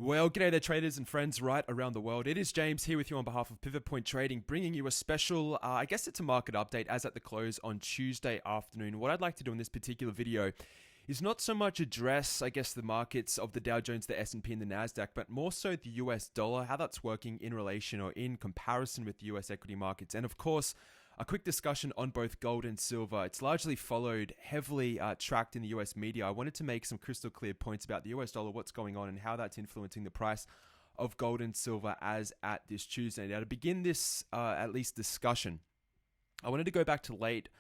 Well, g'day there traders and friends right around the world. It is James here with you on behalf of Pivot Point Trading, bringing you a special, I guess it's a market update as at the close on Tuesday afternoon. What I'd like to do in this particular video is not so much address, I guess, the markets of the Dow Jones, the S&P and the NASDAQ, but more so the US dollar, how that's working in relation or in comparison with the US equity markets. And of course, a quick discussion on both gold and silver. It's largely followed, heavily tracked in the US media. I wanted to make some crystal clear points about the US dollar, what's going on, and how that's influencing the price of gold and silver as at this Tuesday. Now, to begin this, at least discussion, I wanted to go back to late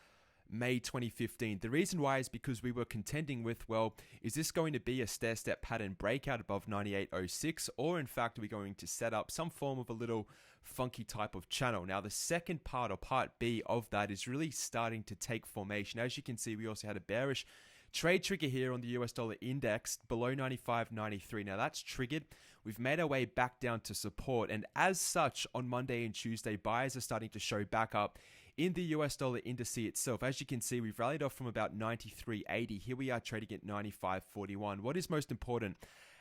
May 2015. The reason why is because we were contending with, well, is this going to be a stair-step pattern breakout above 98.06, or in fact, are we going to set up some form of a little funky type of channel? Now, the second part, or part B of that, is really starting to take formation. As you can see, we also had a bearish trade trigger here on the US dollar index below 95.93. Now that's triggered. We've made our way back down to support, and as such, on Monday and Tuesday, buyers are starting to show back up in the US dollar index itself. As you can see, we've rallied off from about 93.80. Here we are trading at 95.41. What is most important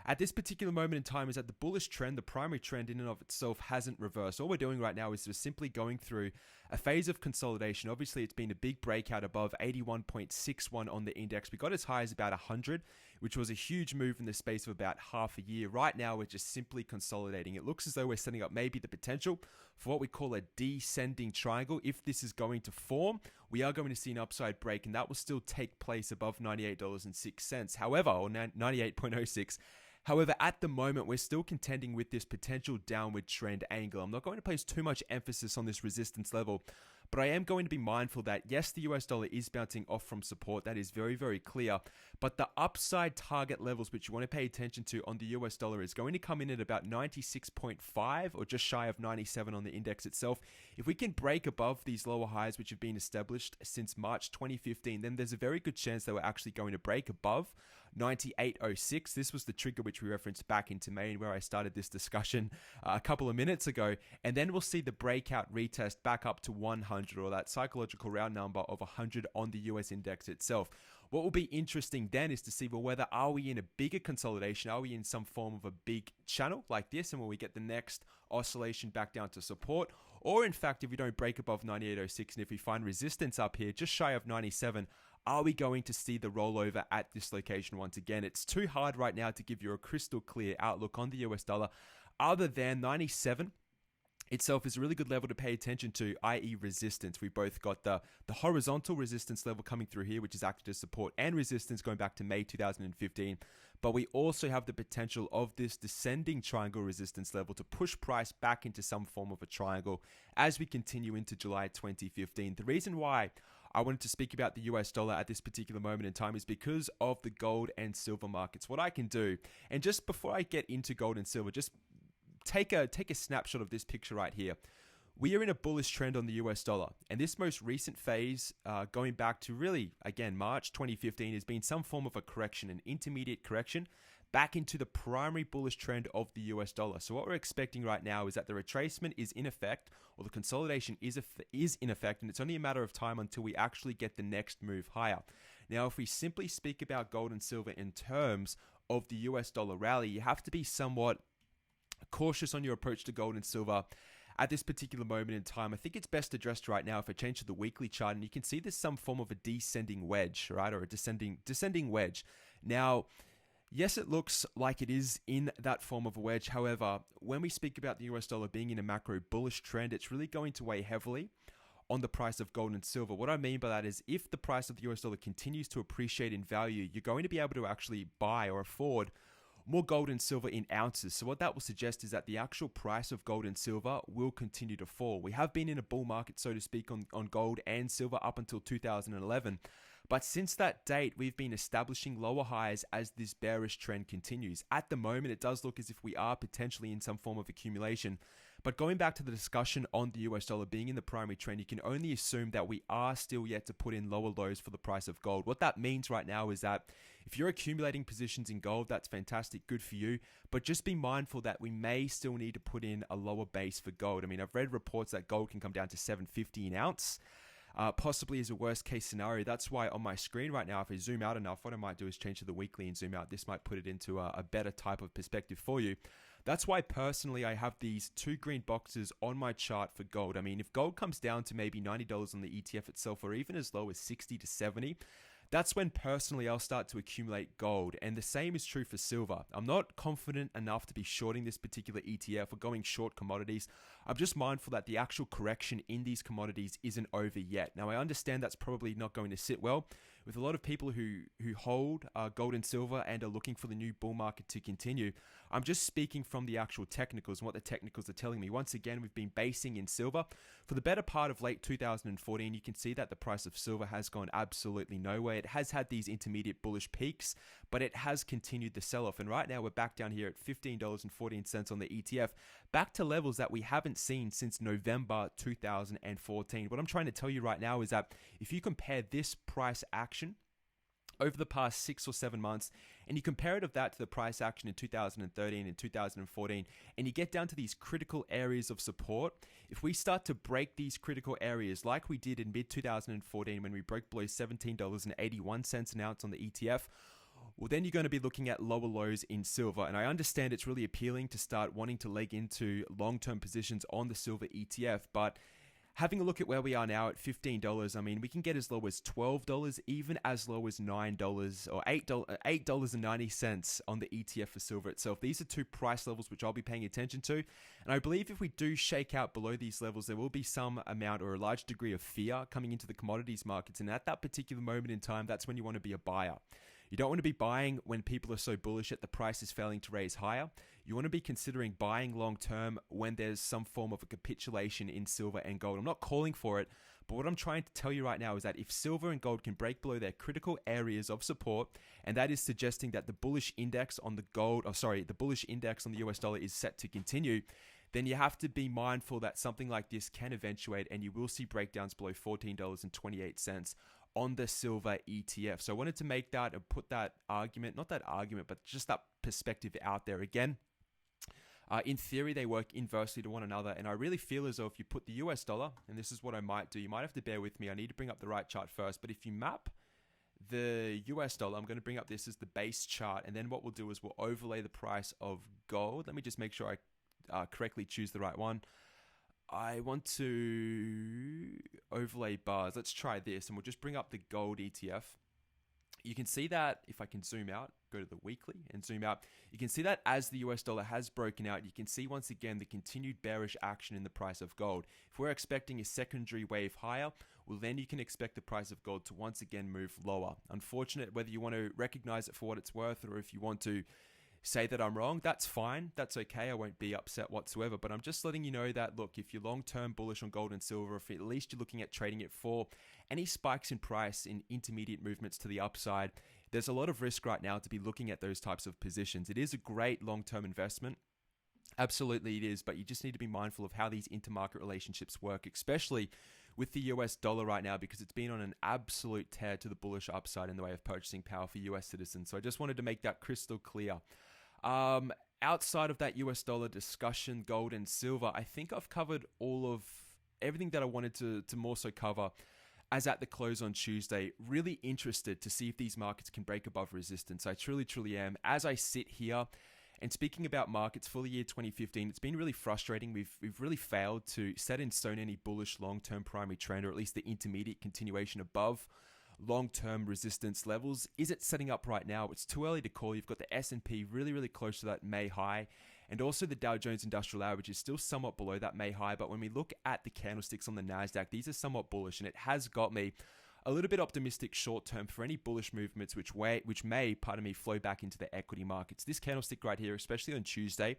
at this particular moment in time is that the bullish trend, the primary trend in and of itself, hasn't reversed. All we're doing right now is just simply going through a phase of consolidation. Obviously, it's been a big breakout above 81.61 on the index. We got as high as about 100, which was a huge move in the space of about half a year. Right now, we're just simply consolidating. It looks as though we're setting up maybe the potential for what we call a descending triangle. If this is going to form, we are going to see an upside break, and that will still take place above $98.06. However, or 98.06. However, at the moment, we're still contending with this potential downward trend angle. I'm not going to place too much emphasis on this resistance level, but I am going to be mindful that, yes, the US dollar is bouncing off from support. That is very, very clear. But the upside target levels, which you want to pay attention to on the US dollar, is going to come in at about 96.5 or just shy of 97 on the index itself. If we can break above these lower highs, which have been established since March 2015, then there's a very good chance that we're actually going to break above 98.06. This was the trigger which we referenced back into May, where I started this discussion a couple of minutes ago. And then we'll see the breakout retest back up to 100, or that psychological round number of 100 on the US index itself. What will be interesting then is to see, well, whether are we in a bigger consolidation? Are we in some form of a big channel like this, and will we get the next oscillation back down to support? Or in fact, if we don't break above 98.06 and if we find resistance up here just shy of 97, are we going to see the rollover at this location once again? It's too hard right now to give you a crystal clear outlook on the US dollar other than 97 itself is a really good level to pay attention to, i.e. resistance. We both got the horizontal resistance level coming through here, which is acted as support and resistance going back to May 2015. But we also have the potential of this descending triangle resistance level to push price back into some form of a triangle as we continue into July 2015. The reason why I wanted to speak about the US dollar at this particular moment in time is because of the gold and silver markets. What I can do, and just before I get into gold and silver, just take a snapshot of this picture right here. We are in a bullish trend on the US dollar, and this most recent phase, going back to really, again, March 2015, has been some form of a correction, an intermediate correction, back into the primary bullish trend of the US dollar. So what we're expecting right now is that the retracement is in effect, or the consolidation is in effect, and it's only a matter of time until we actually get the next move higher. Now, if we simply speak about gold and silver in terms of the US dollar rally, you have to be somewhat cautious on your approach to gold and silver at this particular moment in time. I think it's best addressed right now if I change to the weekly chart, and you can see there's some form of a descending wedge, right, or a descending wedge. Now, yes, it looks like it is in that form of a wedge. However, when we speak about the US dollar being in a macro bullish trend, it's really going to weigh heavily on the price of gold and silver. What I mean by that is if the price of the US dollar continues to appreciate in value, you're going to be able to actually buy or afford more gold and silver in ounces. So what that will suggest is that the actual price of gold and silver will continue to fall. We have been in a bull market, so to speak, on gold and silver up until 2011. But since that date, we've been establishing lower highs as this bearish trend continues. At the moment, it does look as if we are potentially in some form of accumulation. But going back to the discussion on the US dollar being in the primary trend, you can only assume that we are still yet to put in lower lows for the price of gold. What that means right now is that if you're accumulating positions in gold, that's fantastic, good for you. But just be mindful that we may still need to put in a lower base for gold. I mean, I've read reports that gold can come down to $750 an ounce. possibly as a worst case scenario. That's why on my screen right now, if I zoom out enough, what I might do is change to the weekly and zoom out. This might put it into a better type of perspective for you. That's why personally I have these two green boxes on my chart for gold. I mean, if gold comes down to maybe $90 on the ETF itself, or even as low as 60 to 70, that's when personally I'll start to accumulate gold. And the same is true for silver. I'm not confident enough to be shorting this particular ETF or going short commodities. I'm just mindful that the actual correction in these commodities isn't over yet. Now, I understand that's probably not going to sit well with a lot of people who hold gold and silver and are looking for the new bull market to continue. I'm just speaking from the actual technicals and what the technicals are telling me. Once again, we've been basing in silver for the better part of late 2014. You can see that the price of silver has gone absolutely nowhere. It has had these intermediate bullish peaks, but it has continued the sell-off. And right now we're back down here at $15.14 on the ETF, back to levels that we haven't seen since November 2014. What I'm trying to tell you right now is that if you compare this price action over the past 6 or 7 months, and you compare it of that to the price action in 2013 and 2014, and you get down to these critical areas of support, if we start to break these critical areas like we did in mid-2014 when we broke below $17.81 an ounce on the ETF, well, then you're going to be looking at lower lows in silver. And I understand it's really appealing to start wanting to leg into long-term positions on the silver ETF, but having a look at where we are now at $15, I mean, we can get as low as $12, even as low as $9 or $8.90 on the ETF for silver itself. These are two price levels which I'll be paying attention to. And I believe if we do shake out below these levels, there will be some amount or a large degree of fear coming into the commodities markets. And at that particular moment in time, that's when you want to be a buyer. You don't want to be buying when people are so bullish that the price is failing to raise higher. You want to be considering buying long term when there's some form of a capitulation in silver and gold. I'm not calling for it, but what I'm trying to tell you right now is that if silver and gold can break below their critical areas of support, and that is suggesting that the bullish index on the the bullish index on the US dollar is set to continue, then you have to be mindful that something like this can eventuate, and you will see breakdowns below $14.28 on the silver ETF. So I wanted to make that and put that argument, not that argument, but just that perspective out there again. In theory, they work inversely to one another, and I really feel as though if you put the US dollar, and this is what I might do, you might have to bear with me, I need to bring up the right chart first, but if you map the US dollar, I'm going to bring up this as the base chart, and then what we'll do is we'll overlay the price of gold. Let me just make sure I correctly choose the right one. I want to overlay bars. Let's try this, and we'll just bring up the gold ETF. You can see that if I can zoom out, go to the weekly and zoom out, you can see that as the US dollar has broken out, you can see once again the continued bearish action in the price of gold. If we're expecting a secondary wave higher, well, then you can expect the price of gold to once again move lower. Unfortunate, whether you want to recognize it for what it's worth or if you want to say that I'm wrong, that's fine. That's okay. I won't be upset whatsoever. But I'm just letting you know that, look, if you're long-term bullish on gold and silver, if at least you're looking at trading it for any spikes in price in intermediate movements to the upside, there's a lot of risk right now to be looking at those types of positions. It is a great long-term investment. Absolutely it is, but you just need to be mindful of how these intermarket relationships work, especially with the US dollar right now, because it's been on an absolute tear to the bullish upside in the way of purchasing power for US citizens. So I just wanted to make that crystal clear. Outside of that US dollar discussion, gold and silver, I think I've covered all of everything that I wanted to more so cover as at the close on Tuesday. Really interested to see if these markets can break above resistance. I truly am. As I sit here and speaking about markets for the year 2015, it's been really frustrating. We've really failed to set in stone any bullish long-term primary trend, or at least the intermediate continuation above long-term resistance levels. Is it setting up right now? It's too early to call. You've got the S&P really close to that May high, and also the Dow Jones Industrial Average is still somewhat below that May high. But when we look at the candlesticks on the NASDAQ, these are somewhat bullish, and it has got me a little bit optimistic short-term for any bullish movements which may flow back into the equity markets. This candlestick right here, especially on Tuesday,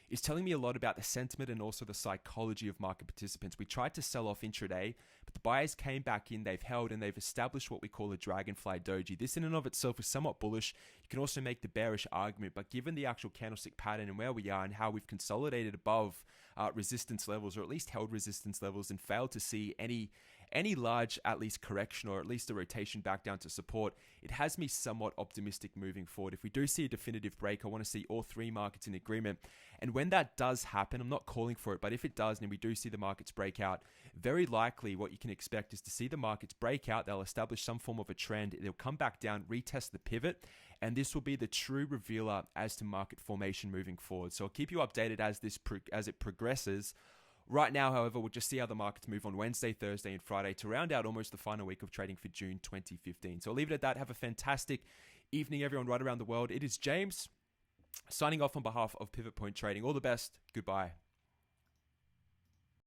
is telling me a lot about the sentiment and also the psychology of market participants. We tried to sell off intraday, but the buyers came back in, they've held, and they've established what we call a dragonfly doji. This in and of itself is somewhat bullish. You can also make the bearish argument, but given the actual candlestick pattern and where we are and how we've consolidated above resistance levels, or at least held resistance levels, and failed to see any any large, at least correction or at least a rotation back down to support, it has me somewhat optimistic moving forward. If we do see a definitive break, I want to see all three markets in agreement. And when that does happen, I'm not calling for it, but if it does and we do see the markets break out, very likely what you can expect is to see the markets break out. They'll establish some form of a trend. They'll come back down, retest the pivot, and this will be the true revealer as to market formation moving forward. So I'll keep you updated as it progresses. Right now, however, we'll just see how the markets move on Wednesday, Thursday, and Friday to round out almost the final week of trading for June 2015. So I'll leave it at that. Have a fantastic evening, everyone, right around the world. It is James signing off on behalf of Pivot Point Trading. All the best. Goodbye.